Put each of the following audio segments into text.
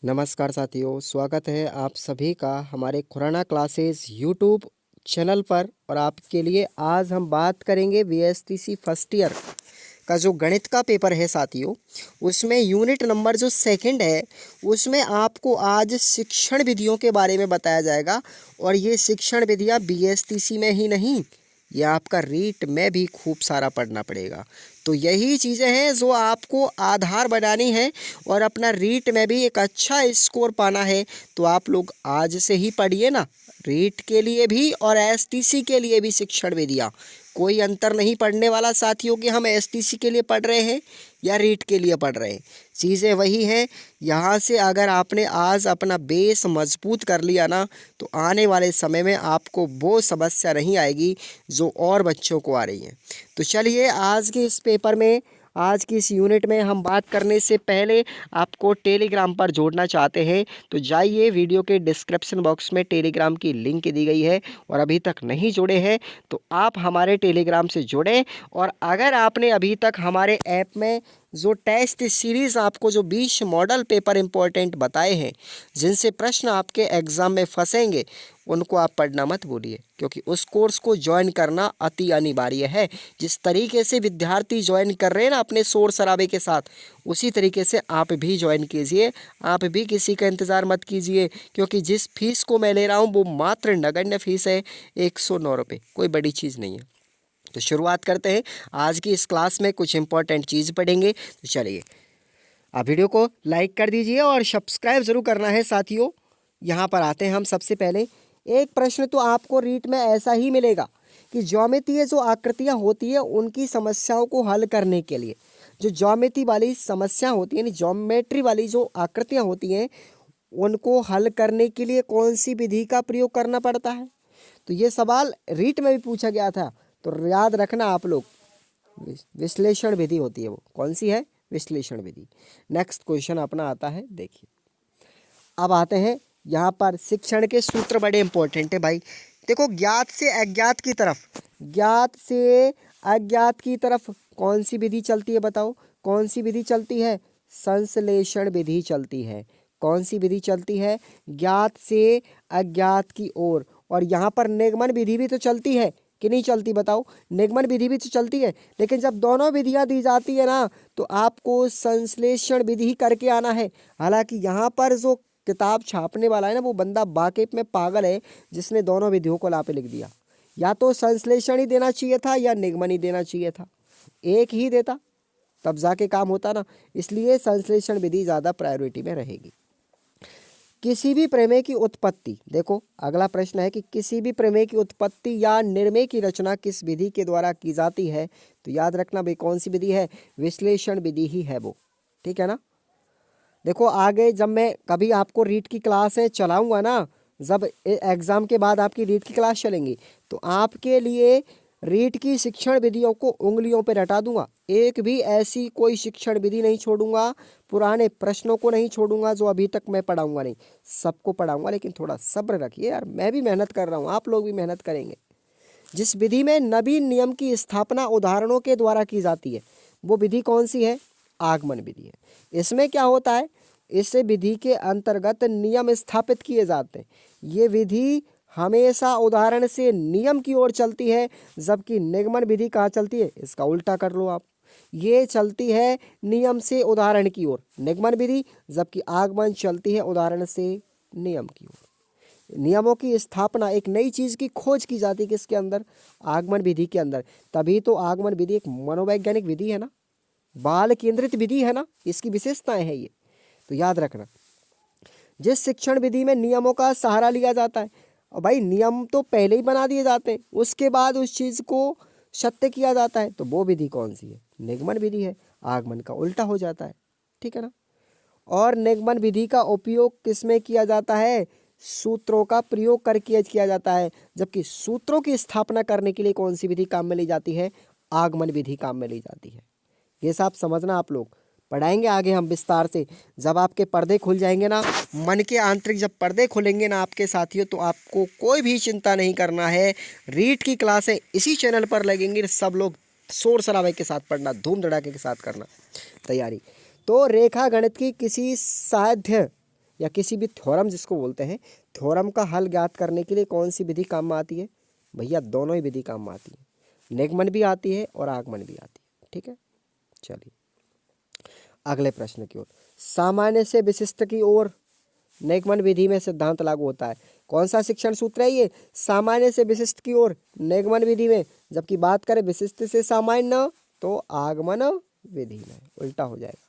नमस्कार साथियों, स्वागत है आप सभी का हमारे खुराना क्लासेस यूट्यूब चैनल पर। और आपके लिए आज हम बात करेंगे वीएसटीसी फर्स्ट ईयर का जो गणित का पेपर है साथियों, उसमें यूनिट नंबर जो सेकंड है उसमें आपको आज शिक्षण विधियों के बारे में बताया जाएगा। और ये शिक्षण विधियाँ बीएसटीसी में ही नहीं, ये आपका रीट में भी खूब सारा पढ़ना पड़ेगा। तो यही चीज़ें हैं जो आपको आधार बनानी है और अपना रीट में भी एक अच्छा स्कोर पाना है। तो आप लोग आज से ही पढ़िए ना, रीट के लिए भी और एसटीसी के लिए भी शिक्षण विधियाँ। कोई अंतर नहीं पढ़ने वाला साथियों कि हम एसटीसी के लिए पढ़ रहे हैं या रीट के लिए पढ़ रहे हैं, चीज़ें वही हैं। यहाँ से अगर आपने आज अपना बेस मजबूत कर लिया ना, तो आने वाले समय में आपको वो समस्या नहीं आएगी जो और बच्चों को आ रही है। तो चलिए आज के इस पेपर में, आज की इस यूनिट में हम बात करने से पहले आपको टेलीग्राम पर जोड़ना चाहते हैं तो जाइए, वीडियो के डिस्क्रिप्शन बॉक्स में टेलीग्राम की लिंक दी गई है। और अभी तक नहीं जुड़े हैं तो आप हमारे टेलीग्राम से जुड़ें। और अगर आपने अभी तक हमारे ऐप में जो टेस्ट सीरीज़ आपको जो 20 मॉडल पेपर इंपॉर्टेंट बताए हैं, जिनसे प्रश्न आपके एग्ज़ाम में फंसेंगे, उनको आप पढ़ना मत भूलिए, क्योंकि उस कोर्स को ज्वाइन करना अति अनिवार्य है। जिस तरीके से विद्यार्थी ज्वाइन कर रहे हैं ना अपने शोर शराबे के साथ, उसी तरीके से आप भी ज्वाइन कीजिए। आप भी किसी का इंतज़ार मत कीजिए, क्योंकि जिस फीस को मैं ले रहा हूँ वो मात्र नगण्य फीस है, 109 रुपये, कोई बड़ी चीज़ नहीं है। तो शुरुआत करते हैं। आज की इस क्लास में कुछ इंपॉर्टेंट चीज़ पढ़ेंगे। तो चलिए, आप वीडियो को लाइक कर दीजिए और सब्सक्राइब ज़रूर करना है साथियों। यहाँ पर आते हैं हम। सबसे पहले एक प्रश्न तो आपको रीट में ऐसा ही मिलेगा कि ज्योमेट्रीय जो आकृतियाँ होती है उनकी समस्याओं को हल करने के लिए, जो ज्योमेट्री वाली समस्या होती है, यानी ज्योमेट्री वाली जो आकृतियाँ होती हैं, उनको हल करने के लिए कौन सी विधि का प्रयोग करना पड़ता है। तो ये सवाल रीट में भी पूछा गया था, तो याद रखना आप लोग, विश्लेषण विधि होती है। वो कौन सी है? विश्लेषण विधि। नेक्स्ट क्वेश्चन अपना आता है, देखिए। अब आते हैं यहाँ पर, शिक्षण के सूत्र बड़े इंपॉर्टेंट है भाई। देखो, ज्ञात से अज्ञात की तरफ, ज्ञात से अज्ञात की तरफ कौन सी विधि चलती है? बताओ, कौन सी विधि चलती है? संश्लेषण विधि चलती है। कौन सी विधि चलती है? ज्ञात से अज्ञात की ओर। और यहाँ पर निगमन विधि भी तो चलती है कि नहीं चलती? बताओ, निगमन विधि भी तो चलती है। लेकिन जब दोनों विधियाँ दी जाती है ना, तो आपको संश्लेषण विधि करके आना है। हालांकि यहाँ पर जो किताब छापने वाला है ना, वो बंदा वाकई में पागल है, जिसने दोनों विधियों को लापे लिख दिया। या तो संश्लेषण ही देना चाहिए था या निगमन ही देना चाहिए था, एक ही देता तब जाके काम होता ना। इसलिए संश्लेषण विधि ज़्यादा प्रायोरिटी में रहेगी। किसी भी प्रमेय की उत्पत्ति, देखो अगला प्रश्न है कि किसी भी प्रमेय की उत्पत्ति या निर्णय की रचना किस विधि के द्वारा की जाती है? तो याद रखना भाई, कौन सी विधि है? विश्लेषण विधि ही है वो, ठीक है ना। देखो, आगे जब मैं कभी आपको रीट की क्लासें चलाऊंगा ना, जब एग्ज़ाम के बाद आपकी रीट की क्लास चलेंगी, तो आपके लिए रीट की शिक्षण विधियों को उंगलियों पर रटा दूंगा। एक भी ऐसी कोई शिक्षण विधि नहीं छोड़ूंगा, पुराने प्रश्नों को नहीं छोड़ूंगा जो अभी तक मैं पढ़ाऊंगा नहीं, सबको पढ़ाऊंगा। लेकिन थोड़ा सब्र रखिए यार, मैं भी मेहनत कर रहा हूँ, आप लोग भी मेहनत करेंगे। जिस विधि में नवीन नियम की स्थापना उदाहरणों के द्वारा की जाती है, वो विधि कौन सी है? आगमन विधि है। इसमें क्या होता है? इस विधि के अंतर्गत नियम स्थापित किए जाते हैं। ये विधि हमेशा उदाहरण से नियम की ओर चलती है, जबकि निगमन विधि कहाँ चलती है? इसका उल्टा कर लो आप, ये चलती है नियम से उदाहरण की ओर निगमन विधि, जबकि आगमन चलती है उदाहरण से नियम की ओर। नियमों की स्थापना, एक नई चीज़ की खोज की जाती है किसके अंदर? आगमन विधि के अंदर। तभी तो आगमन विधि एक मनोवैज्ञानिक विधि है ना, बाल केंद्रित विधि है ना, इसकी विशेषताएं हैं ये। तो याद रखना, जिस शिक्षण विधि में नियमों का सहारा लिया जाता है, और भाई नियम तो पहले ही बना दिए जाते हैं, उसके बाद उस चीज़ को सत्य किया जाता है, तो वो विधि कौन सी है? निगमन विधि है। आगमन का उल्टा हो जाता है, ठीक है ना। और निगमन विधि का उपयोग किसमें किया जाता है? सूत्रों का प्रयोग करके किया जाता है। जबकि सूत्रों की स्थापना करने के लिए कौन सी विधि काम में ली जाती है? आगमन विधि काम में ली जाती है। ये सब समझना, आप लोग पढ़ाएंगे आगे हम विस्तार से। जब आपके पर्दे खुल जाएंगे ना, मन के आंतरिक जब पर्दे खुलेंगे ना आपके साथियों, तो आपको कोई भी चिंता नहीं करना है। रीट की क्लासें इसी चैनल पर लगेंगी, सब लोग शोर शराबे के साथ पढ़ना, धूम धड़ाके के साथ करना तैयारी। तो रेखा गणित की किसी साध्य या किसी भी थ्योरम जिसको बोलते हैं, थ्योरम का हल ज्ञात करने के लिए कौन सी विधि काम में आती है? भैया दोनों ही विधि काम में आती है, निगमन भी आती है और आगमन भी आती है। ठीक है, चलिए अगले प्रश्न की ओर। सामान्य से विशिष्ट की ओर निगमन विधि में सिद्धांत लागू होता है। कौन सा शिक्षण सूत्र है ये? सामान्य से विशिष्ट की ओर निगमन विधि में, जबकि बात करें विशिष्ट से सामान्य तो आगमन विधि में, उल्टा हो जाएगा।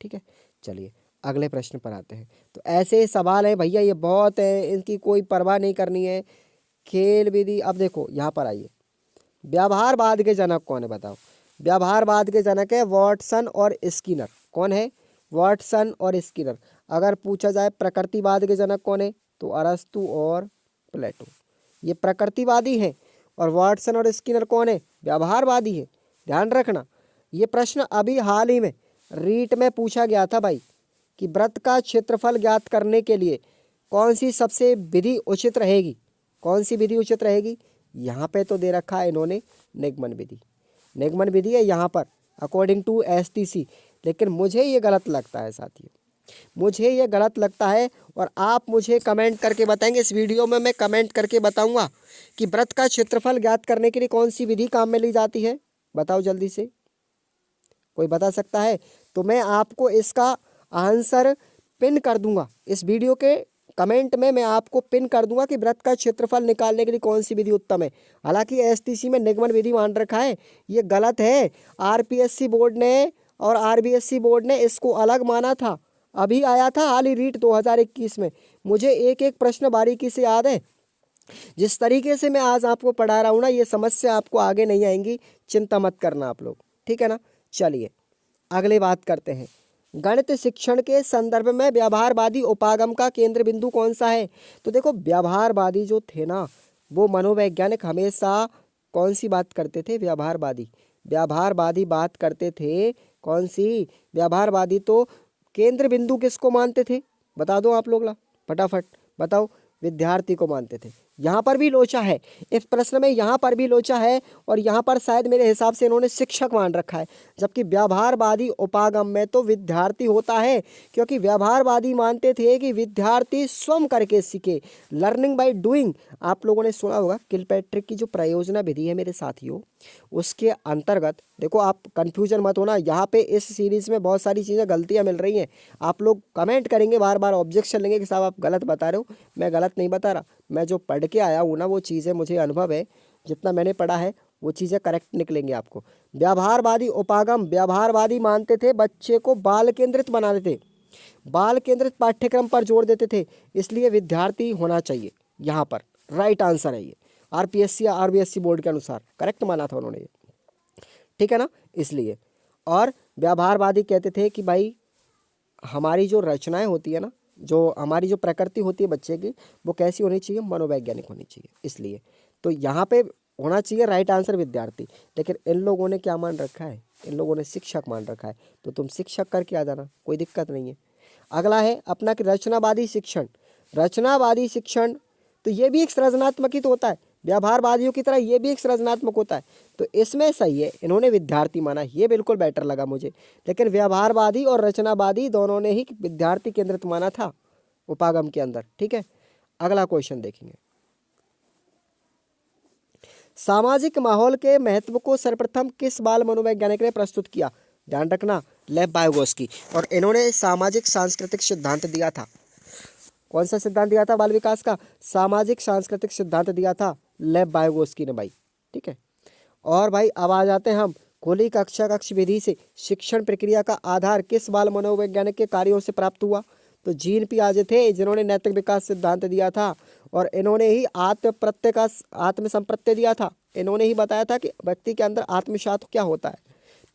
ठीक है, चलिए अगले प्रश्न पर आते हैं। तो ऐसे सवाल है भैया, ये बहुत है, इनकी कोई परवाह नहीं करनी है। खेल विधि, अब देखो यहाँ पर आइए, व्यवहारवाद के जनक कौन है बताओ? व्यवहारवाद के जनक है वॉटसन और स्किनर। कौन है? वॉटसन और स्किनर। अगर पूछा जाए प्रकृतिवाद के जनक कौन है, तो अरस्तु और प्लेटो। ये प्रकृतिवादी हैं और वॉटसन और स्किनर कौन है? व्यवहारवादी है। ध्यान रखना, ये प्रश्न अभी हाल ही में रीट में पूछा गया था भाई, कि वृत्त का क्षेत्रफल ज्ञात करने के लिए कौन सी सबसे विधि उचित रहेगी? कौन सी विधि उचित रहेगी? यहाँ पे तो दे रखा है इन्होंने निगमन विधि। निगमन विधि है यहाँ पर अकॉर्डिंग टू एसटीसी, लेकिन मुझे ये गलत लगता है साथियों, मुझे ये गलत लगता है। और आप मुझे कमेंट करके बताएंगे, इस वीडियो में मैं कमेंट करके बताऊंगा कि वृत्त का क्षेत्रफल ज्ञात करने के लिए कौन सी विधि काम में ली जाती है। बताओ जल्दी से, कोई बता सकता है? तो मैं आपको इसका आंसर पिन कर दूंगा, इस वीडियो के कमेंट में मैं आपको पिन कर दूंगा कि वृत्त का क्षेत्रफल निकालने के लिए कौन सी विधि उत्तम है। हालांकि एसटीसी में निगमन विधि मान रखा है, ये गलत है। आरपीएससी बोर्ड ने और आरबीएससी बोर्ड ने इसको अलग माना था, अभी आया था हाल ही रीट 2021 में। मुझे एक एक प्रश्न बारीकी से याद है। जिस तरीके से मैं आज आपको पढ़ा रहा हूँ ना, ये समस्या आपको आगे नहीं आएंगी, चिंता मत करना आप लोग, ठीक है ना। चलिए अगले बात करते हैं। गणित शिक्षण के संदर्भ में व्यवहारवादी उपागम का केंद्र बिंदु कौन सा है? तो देखो व्यवहारवादी जो थे ना, वो मनोवैज्ञानिक हमेशा कौन सी बात करते थे? व्यवहारवादी। व्यवहारवादी बात करते थे कौन सी? व्यवहारवादी। तो केंद्र बिंदु किसको मानते थे? बता दो आप लोग ला, फटाफट बताओ। विद्यार्थी को मानते थे। यहाँ पर भी लोचा है, इस प्रश्न में यहाँ पर भी लोचा है, और यहाँ पर शायद मेरे हिसाब से इन्होंने शिक्षक मान रखा है, जबकि व्यवहारवादी उपागम में तो विद्यार्थी होता है, क्योंकि व्यवहारवादी मानते थे कि विद्यार्थी स्वयं करके सीखे, लर्निंग बाय डूइंग। आप लोगों ने सुना होगा किलपैट्रिक की जो प्रयोजना विधि है मेरे साथियों, उसके अंतर्गत देखो, आप कंफ्यूजन मत होना, यहाँ पे इस सीरीज में बहुत सारी चीज़ें गलतियाँ मिल रही हैं। आप लोग कमेंट करेंगे, बार बार ऑब्जेक्शन लेंगे कि साहब आप गलत बता रहे हो। मैं गलत नहीं बता रहा, मैं जो पढ़ के आया हूँ ना, वो चीज़ें मुझे अनुभव है, जितना मैंने पढ़ा है वो चीज़ें करेक्ट निकलेंगी आपको। व्यवहारवादी उपागम, व्यवहारवादी मानते थे बच्चे को बाल केंद्रित बनाते थे, बाल केंद्रित पाठ्यक्रम पर जोर देते थे, इसलिए विद्यार्थी होना चाहिए। यहाँ पर राइट आंसर है ये, आरपीएससी या आरबीएससी बोर्ड के अनुसार करेक्ट माना था उन्होंने ये, ठीक है ना, इसलिए। और व्यवहारवादी कहते थे कि भाई हमारी जो रचनाएं होती है ना, जो हमारी जो प्रकृति होती है बच्चे की, वो कैसी होनी चाहिए? मनोवैज्ञानिक होनी चाहिए, इसलिए। तो यहाँ पे होना चाहिए राइट आंसर विद्यार्थी, लेकिन इन लोगों ने क्या मान रखा है? इन लोगों ने शिक्षक मान रखा है, तो तुम शिक्षक करके आ जाना, कोई दिक्कत नहीं है। अगला है अपना कि रचनावादी शिक्षण। रचनावादी शिक्षण, तो ये भी एक सृजनात्मक ही तो होता है, व्यवहारवादियों की तरह ये भी एक सृजनात्मक होता है, तो इसमें सही है, इन्होंने विद्यार्थी माना, ये बिल्कुल बेटर लगा मुझे। लेकिन व्यवहारवादी और रचनावादी दोनों ने ही विद्यार्थी केंद्रित माना था उपागम के अंदर, ठीक है। अगला क्वेश्चन देखेंगे। सामाजिक माहौल के महत्व को सर्वप्रथम किस बाल मनोवैज्ञानिक ने प्रस्तुत किया? ध्यान रखना, लेव वाइगोत्स्की। और इन्होंने सामाजिक सांस्कृतिक सिद्धांत दिया था। कौन सा सिद्धांत दिया था बाल विकास का? सामाजिक सांस्कृतिक सिद्धांत दिया था लेव वाइगोत्स्की ने भाई, ठीक है। और भाई अब आ जाते हैं हम, खुली कक्षा कक्ष विधि से शिक्षण प्रक्रिया का आधार किस बाल मनोवैज्ञानिक के कार्यों से प्राप्त हुआ? तो जीन पियाजे थे जिन्होंने नैतिक विकास सिद्धांत दिया था, और इन्होंने ही आत्म संप्रत्यय दिया था। इन्होंने ही बताया था कि व्यक्ति के अंदर आत्मसात क्या होता है,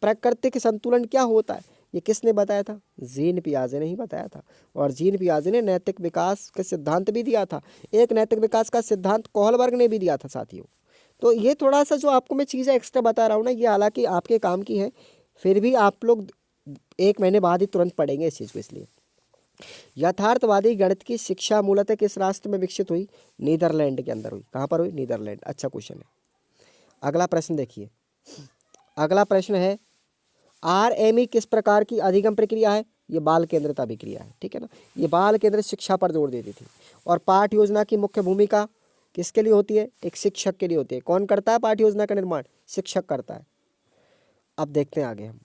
प्राकृतिक संतुलन क्या होता है, ये किसने बताया था? जीन पियाजे ने ही बताया था। और जीन पियाजे ने नैतिक विकास का सिद्धांत भी दिया था। एक नैतिक विकास का सिद्धांत कोहलबर्ग ने भी दिया था साथियों। तो ये थोड़ा सा जो आपको मैं चीज़ें एक्स्ट्रा बता रहा हूँ ना, ये हालांकि आपके काम की है, फिर भी आप लोग 1 महीने बाद ही तुरंत पढ़ेंगे इस चीज़ को, इसलिए। यथार्थवादी गणित की शिक्षा मूलतः किस राष्ट्र में विकसित हुई? नीदरलैंड के अंदर हुई। कहाँ पर हुई? नीदरलैंड। अच्छा क्वेश्चन है। अगला प्रश्न देखिए, अगला प्रश्न है, आरएमई किस प्रकार की अधिगम प्रक्रिया है? ये बाल केंद्रित अभिक्रिया है, ठीक है ना। ये बाल केंद्रित शिक्षा पर जोर देती थी। और पाठ योजना की मुख्य भूमिका किसके लिए होती है? एक शिक्षक के लिए होती है। कौन करता है पाठ योजना का निर्माण? शिक्षक करता है। अब देखते हैं आगे हम।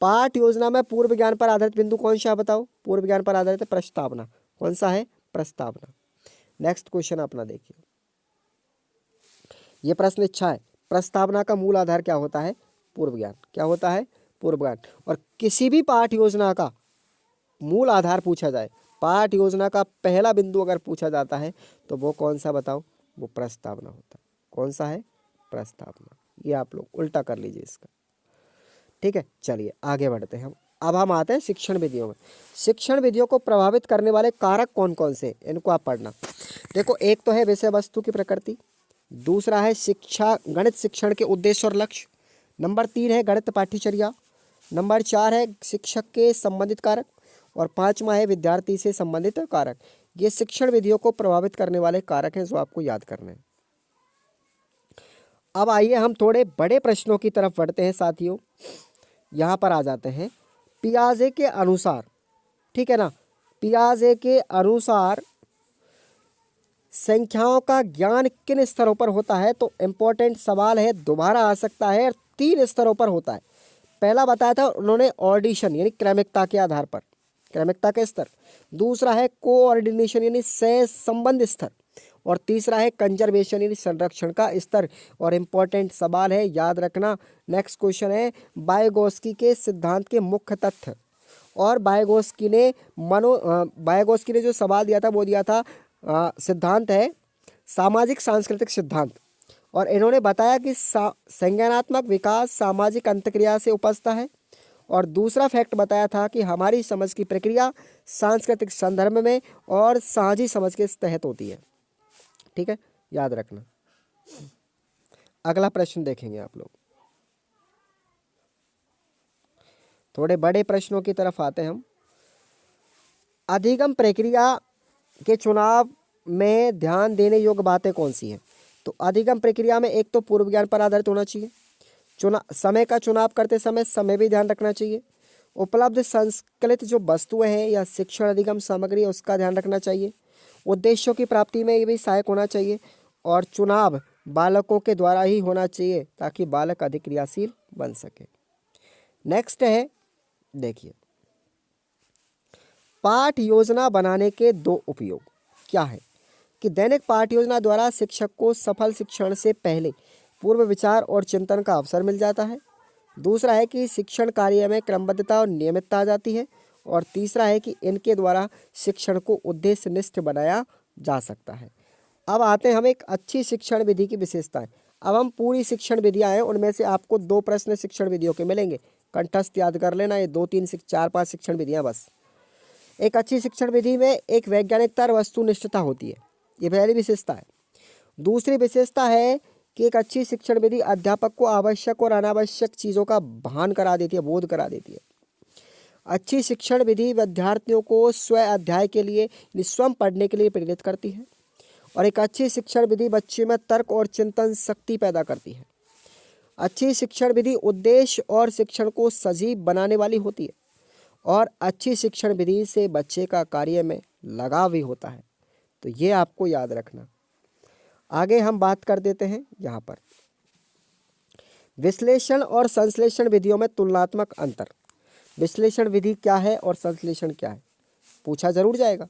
पाठ योजना में पूर्व ज्ञान पर आधारित बिंदु कौन सा है बताओ? पूर्व ज्ञान पर आधारित है प्रस्तावना। कौन सा है? प्रस्तावना। नेक्स्ट क्वेश्चन अपना देखिए, ये प्रश्न अच्छा है। प्रस्तावना का मूल आधार क्या होता है? पूर्व ज्ञान। क्या होता है? पूर्व ज्ञान। और किसी भी पाठ योजना का मूल आधार पूछा जाए, पाठ योजना का पहला बिंदु अगर पूछा जाता है तो वो कौन सा बताओ? वो प्रस्तावना होता है। कौन सा है? प्रस्तावना। ये आप लोग उल्टा कर लीजिए इसका, ठीक है। चलिए आगे बढ़ते हैं हम। अब हम आते हैं शिक्षण विधियों में। शिक्षण विधियों को प्रभावित करने वाले कारक कौन कौन से, इनको आप पढ़ना। देखो, एक तो है विषय वस्तु की प्रकृति, दूसरा है शिक्षा गणित शिक्षण के उद्देश्य और लक्ष्य, नंबर 3 है गणित पाठ्यचर्या, नंबर 4 है शिक्षक के संबंधित कारक, और 5वां है विद्यार्थी से संबंधित कारक। ये शिक्षण विधियों को प्रभावित करने वाले कारक हैं जो आपको याद करने हैं। अब आइए हम थोड़े बड़े प्रश्नों की तरफ बढ़ते हैं साथियों। यहाँ पर आ जाते हैं। पियाजे के अनुसार, ठीक है ना, पियाजे के अनुसार संख्याओं का ज्ञान किन स्तरों पर होता है? तो इम्पोर्टेंट सवाल है, दोबारा आ सकता है। 3 स्तरों पर होता है। पहला बताया था उन्होंने ऑडिशन यानी क्रमिकता के आधार पर, क्रमिकता के स्तर। दूसरा है कोऑर्डिनेशन यानी सह संबंध स्तर, और तीसरा है कंजर्वेशन यानी संरक्षण का स्तर। और इम्पोर्टेंट सवाल है, याद रखना। नेक्स्ट क्वेश्चन है वाइगोत्स्की के सिद्धांत के मुख्य तथ्य। और वाइगोत्स्की ने जो सवाल दिया था वो दिया था सिद्धांत है सामाजिक सांस्कृतिक सिद्धांत। और इन्होंने बताया कि संज्ञानात्मक विकास सामाजिक अंतक्रिया से उपजता है। और दूसरा फैक्ट बताया था कि हमारी समझ की प्रक्रिया सांस्कृतिक संदर्भ में और साझी समझ के तहत होती है, ठीक है, याद रखना। अगला प्रश्न देखेंगे आप लोग। थोड़े बड़े प्रश्नों की तरफ आते हैं हम। अधिगम प्रक्रिया के चुनाव में ध्यान देने योग्य बातें कौन सी हैं? तो अधिगम प्रक्रिया में एक तो पूर्व ज्ञान पर आधारित होना चाहिए। समय का चुनाव करते समय समय भी ध्यान रखना चाहिए। उपलब्ध संकलित जो वस्तुएं हैं या शिक्षण अधिगम सामग्री है उसका ध्यान रखना चाहिए। उद्देश्यों की प्राप्ति में ये भी सहायक होना चाहिए। और चुनाव बालकों के द्वारा ही होना चाहिए ताकि बालक अधिक क्रियाशील बन सके। नेक्स्ट है, देखिए, पाठ योजना बनाने के 2 उपयोग क्या है? कि दैनिक पाठ योजना द्वारा शिक्षक को सफल शिक्षण से पहले पूर्व विचार और चिंतन का अवसर मिल जाता है। दूसरा है कि शिक्षण कार्य में क्रमबद्धता और नियमितता आ जाती है। और तीसरा है कि इनके द्वारा शिक्षण को उद्देश्यनिष्ठ बनाया जा सकता है। अब आते हैं हम एक अच्छी शिक्षण विधि की विशेषताएं। अब हम पूरी शिक्षण विधियां हैं, उनमें से आपको 2 प्रश्न शिक्षण विधियों के मिलेंगे। कंठस्थ याद कर लेना, ये 2 3 4 5 शिक्षण विधियां बस। एक अच्छी शिक्षण विधि में एक वैज्ञानिकता और वस्तुनिष्ठता होती है, ये पहली विशेषता है। दूसरी विशेषता है कि एक अच्छी शिक्षण विधि अध्यापक को आवश्यक और अनावश्यक चीज़ों का भान करा देती है, बोध करा देती है। अच्छी शिक्षण विधि विद्यार्थियों को स्व अध्याय के लिए स्वयं पढ़ने के लिए प्रेरित करती है। और एक अच्छी शिक्षण विधि बच्चे में तर्क और चिंतन शक्ति पैदा करती है। अच्छी शिक्षण विधि उद्देश्य और शिक्षण को सजीव बनाने वाली होती है। और अच्छी शिक्षण विधि से बच्चे का कार्य में लगाव भी होता है। तो ये आपको याद रखना। आगे हम बात कर देते हैं यहाँ पर विश्लेषण और संश्लेषण विधियों में तुलनात्मक अंतर। विश्लेषण विधि क्या है और संश्लेषण क्या है, पूछा जरूर जाएगा।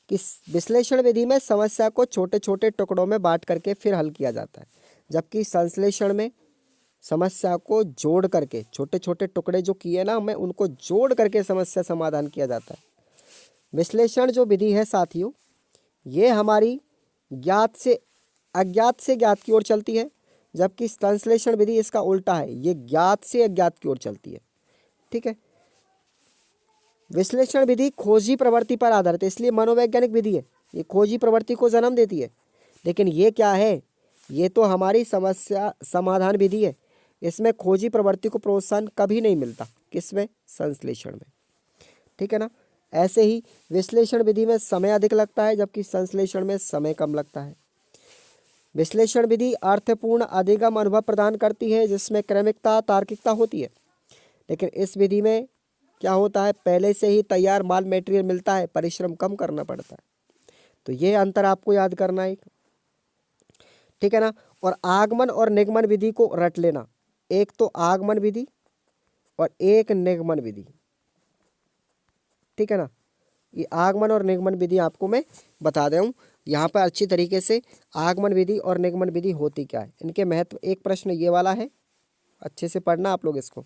कि विश्लेषण विधि में समस्या को छोटे छोटे टुकड़ों में बांट करके फिर हल किया जाता है, जबकि संश्लेषण में समस्या को जोड़ करके छोटे छोटे टुकड़े जो किए ना हमें उनको जोड़ करके समस्या समाधान किया जाता है। विश्लेषण जो विधि है साथियों, ये हमारी ज्ञात से अज्ञात से ज्ञात की ओर चलती है, जबकि संश्लेषण विधि इसका उल्टा है, ये ज्ञात से अज्ञात की ओर चलती है, ठीक है। विश्लेषण विधि खोजी प्रवृत्ति पर आधारित है, इसलिए मनोवैज्ञानिक विधि है, ये खोजी प्रवृत्ति को जन्म देती है। लेकिन ये क्या है, ये तो हमारी समस्या समाधान विधि है, इसमें खोजी प्रवृत्ति को प्रोत्साहन कभी नहीं मिलता। किसमें? संश्लेषण में, ठीक है ना। ऐसे ही विश्लेषण विधि में समय अधिक लगता है, जबकि संश्लेषण में समय कम लगता है। विश्लेषण विधि अर्थपूर्ण अधिगम अनुभव प्रदान करती है, जिसमें क्रमिकता तार्किकता होती है। लेकिन इस विधि में क्या होता है, पहले से ही तैयार माल मटेरियल मिलता है, परिश्रम कम करना पड़ता है। तो ये अंतर आपको याद करना है, ठीक है ना। और आगमन और निगमन विधि को रट लेना, एक तो आगमन विधि और एक निगमन विधि, ठीक है ना। ये आगमन और निगमन विधि आपको मैं बता दे हूँ यहाँ पर अच्छी तरीके से। आगमन विधि और निगमन विधि होती क्या है, इनके महत्व। एक प्रश्न ये वाला है, अच्छे से पढ़ना आप लोग इसको,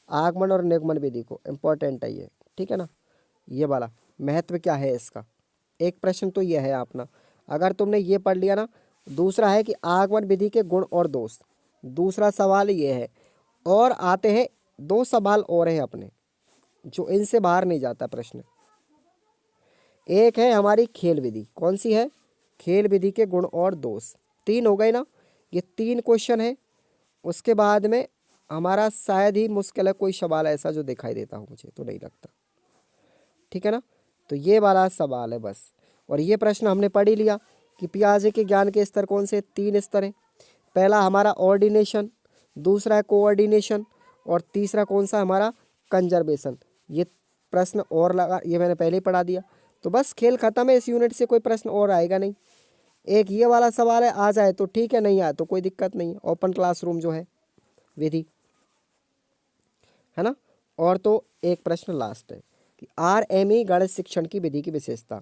आगमन और निगमन विधि को, इम्पोर्टेंट है ये, ठीक है ना। ये वाला महत्व क्या है इसका, एक प्रश्न तो ये है अपना, अगर तुमने ये पढ़ लिया ना। दूसरा है कि आगमन विधि के गुण और दोष, दूसरा सवाल ये है। और आते हैं 2 सवाल और हैं अपने, जो इनसे बाहर नहीं जाता प्रश्न। एक है हमारी खेल विधि, कौन सी है, खेल विधि के गुण और दोष। 3 हो गए ना, ये 3 क्वेश्चन है। उसके बाद में हमारा शायद ही मुश्किल है कोई सवाल ऐसा जो दिखाई देता हो, मुझे तो नहीं लगता, ठीक है ना। तो ये वाला सवाल है बस। और ये प्रश्न हमने पढ़ ही लिया कि पियाजे के ज्ञान के स्तर कौन से, 3 स्तर हैं। पहला हमारा ऑर्डिनेशन, दूसरा है कोऑर्डिनेशन, और तीसरा कौन सा हमारा कंजर्वेशन। ये प्रश्न और लगा, ये मैंने पहले ही पढ़ा दिया। तो बस खेल खत्म है, इस यूनिट से कोई प्रश्न और आएगा नहीं। एक ये वाला सवाल है, आ जाए तो ठीक है, नहीं आए तो कोई दिक्कत नहीं है। ओपन क्लासरूम जो है विधि, है ना। और तो एक प्रश्न लास्ट है कि RME गणित शिक्षण की विधि की विशेषता।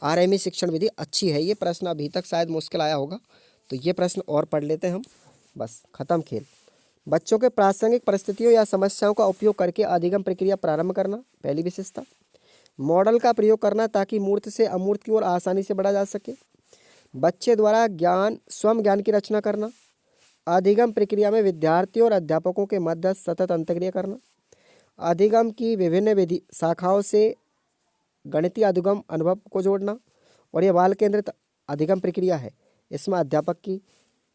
RME शिक्षण विधि अच्छी है, ये प्रश्न अभी तक शायद मुश्किल आया होगा, तो ये प्रश्न और पढ़ लेते हैं हम, बस खत्म खेल। बच्चों के प्रासंगिक परिस्थितियों या समस्याओं का उपयोग करके अधिगम प्रक्रिया प्रारंभ करना, पहली विशेषता। मॉडल का प्रयोग करना ताकि मूर्त से अमूर्त की ओर आसानी से बढ़ा जा सके। बच्चे द्वारा स्वयं ज्ञान की रचना करना। अधिगम प्रक्रिया में विद्यार्थियों और अध्यापकों के मध्य सतत अंतर्क्रिया करना। अधिगम की विभिन्न विधि शाखाओं से गणितीय अधिगम अनुभव को जोड़ना। और यह बाल केंद्रित अधिगम प्रक्रिया है, इसमें अध्यापक की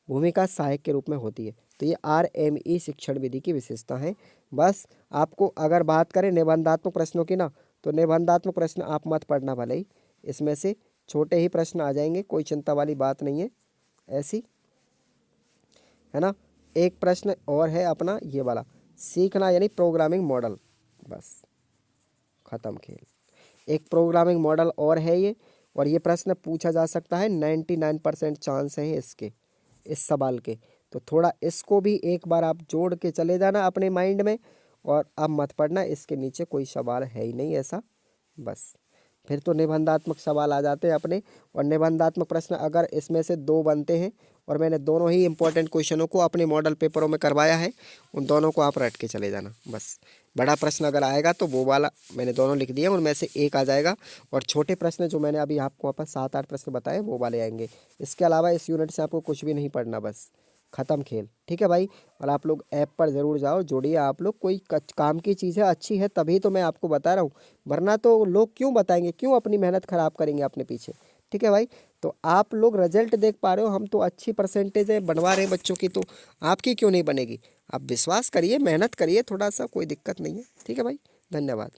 भूमिका सहायक के रूप में होती है। तो ये RME शिक्षण विधि की विशेषता है। बस आपको अगर बात करें निबंधात्मक प्रश्नों की ना, तो निबंधात्मक प्रश्न आप मत पढ़ना, भले ही इसमें से छोटे ही प्रश्न आ जाएंगे, कोई चिंता वाली बात नहीं है ऐसी, है ना। एक प्रश्न और है अपना ये वाला, सीखना यानी प्रोग्रामिंग मॉडल, बस खत्म खेल। एक प्रोग्रामिंग मॉडल और है ये, और ये प्रश्न पूछा जा सकता है, 99% चांस हैं इसके, इस सवाल के। तो थोड़ा इसको भी एक बार आप जोड़ के चले जाना अपने माइंड में, और अब मत पढ़ना, इसके नीचे कोई सवाल है ही नहीं ऐसा, बस फिर तो निबंधात्मक सवाल आ जाते हैं अपने। और निबंधात्मक प्रश्न अगर इसमें से 2 बनते हैं, और मैंने दोनों ही इंपॉर्टेंट क्वेश्चनों को अपने मॉडल पेपरों में करवाया है, उन दोनों को आप रट के चले जाना बस। बड़ा प्रश्न अगर आएगा तो वो वाला मैंने दोनों लिख दिया, उनमें से एक आ जाएगा। और छोटे प्रश्न जो मैंने अभी आपको वहाँ पर 7-8 प्रश्न बताए, वो वाले आएंगे। इसके अलावा इस यूनिट से आपको कुछ भी नहीं पढ़ना, बस ख़त्म खेल, ठीक है भाई। और आप लोग ऐप पर ज़रूर जाओ, जुड़िए आप लोग, कोई काम की चीज़ है, अच्छी है, तभी तो मैं आपको बता रहा हूँ, वरना तो लोग क्यों बताएंगे, क्यों अपनी मेहनत ख़राब करेंगे अपने पीछे, ठीक है भाई। तो आप लोग रिजल्ट देख पा रहे हो, हम तो अच्छी परसेंटेज है बनवा रहे हैं बच्चों की, तो आपकी क्यों नहीं बनेगी। आप विश्वास करिए, मेहनत करिए थोड़ा सा, कोई दिक्कत नहीं है, ठीक है भाई। धन्यवाद।